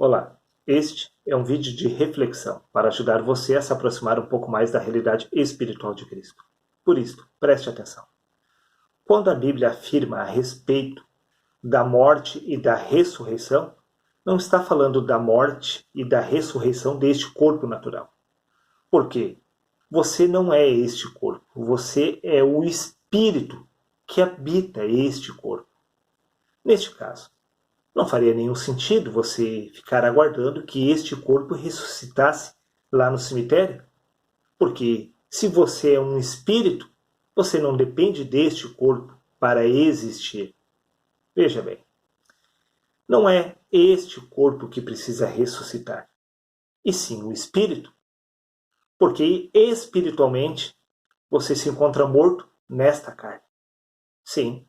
Olá, este é um vídeo de reflexão para ajudar você a se aproximar um pouco mais da realidade espiritual de Cristo. Por isso, preste atenção. Quando a Bíblia afirma a respeito da morte e da ressurreição, não está falando da morte e da ressurreição deste corpo natural. Por quê? Você não é este corpo, você é o espírito que habita este corpo. Neste caso, não faria nenhum sentido você ficar aguardando que este corpo ressuscitasse lá no cemitério, porque se você é um espírito, você não depende deste corpo para existir. Veja bem, não é este corpo que precisa ressuscitar, e sim o espírito, porque espiritualmente você se encontra morto nesta carne. Sim,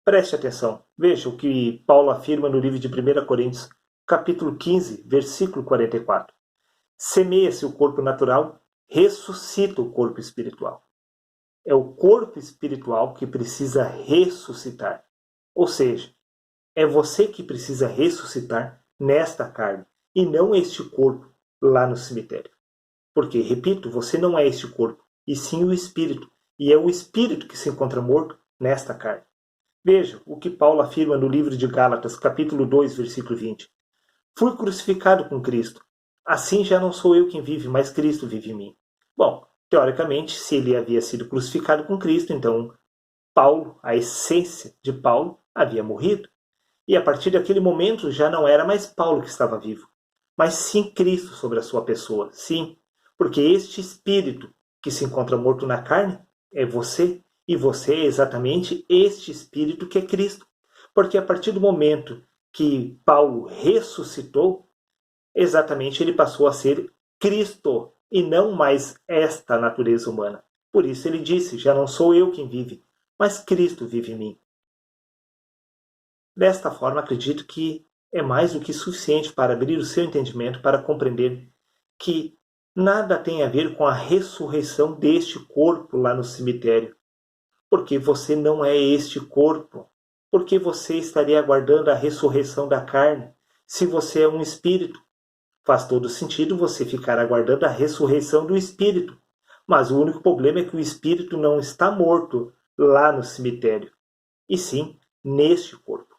preste atenção, veja o que Paulo afirma no livro de 1 Coríntios, capítulo 15, versículo 44. Semeia-se o corpo natural, ressuscita o corpo espiritual. É o corpo espiritual que precisa ressuscitar. Ou seja, é você que precisa ressuscitar nesta carne, e não este corpo lá no cemitério. Porque, repito, você não é este corpo, e sim o espírito, e é o espírito que se encontra morto nesta carne. Veja o que Paulo afirma no livro de Gálatas, capítulo 2, versículo 20. Fui crucificado com Cristo. Assim já não sou eu quem vive, mas Cristo vive em mim. Bom, teoricamente, se ele havia sido crucificado com Cristo, então Paulo, a essência de Paulo, havia morrido. E a partir daquele momento já não era mais Paulo que estava vivo, mas sim Cristo sobre a sua pessoa. Sim, porque este espírito que se encontra morto na carne é você. E você é exatamente este espírito que é Cristo. Porque a partir do momento que Paulo ressuscitou, exatamente ele passou a ser Cristo e não mais esta natureza humana. Por isso ele disse, já não sou eu quem vive, mas Cristo vive em mim. Desta forma, acredito que é mais do que suficiente para abrir o seu entendimento para compreender que nada tem a ver com a ressurreição deste corpo lá no cemitério. Porque você não é este corpo. Porque você estaria aguardando a ressurreição da carne, se você é um espírito. Faz todo sentido você ficar aguardando a ressurreição do espírito. Mas o único problema é que o espírito não está morto lá no cemitério, e sim neste corpo.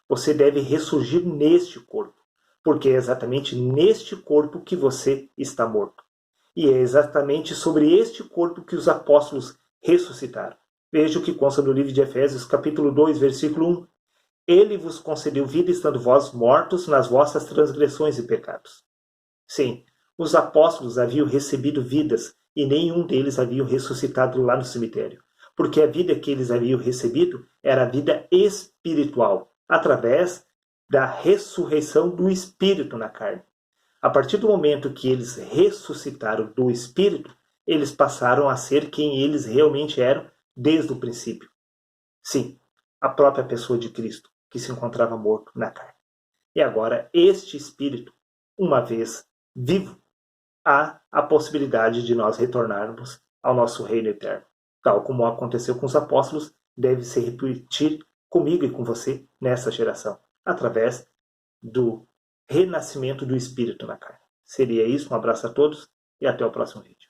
Você deve ressurgir neste corpo, porque é exatamente neste corpo que você está morto. E é exatamente sobre este corpo que os apóstolos ressuscitaram. Veja o que consta no livro de Efésios, capítulo 2, versículo 1. Ele vos concedeu vida estando vós mortos nas vossas transgressões e pecados. Sim, os apóstolos haviam recebido vidas e nenhum deles havia ressuscitado lá no cemitério. Porque a vida que eles haviam recebido era a vida espiritual, através da ressurreição do espírito na carne. A partir do momento que eles ressuscitaram do espírito, eles passaram a ser quem eles realmente eram desde o princípio. Sim, a própria pessoa de Cristo, que se encontrava morto na carne. E agora, este espírito, uma vez vivo, há a possibilidade de nós retornarmos ao nosso reino eterno. Tal como aconteceu com os apóstolos, deve se repetir comigo e com você nessa geração, através do renascimento do espírito na carne. Seria isso, um abraço a todos e até o próximo vídeo.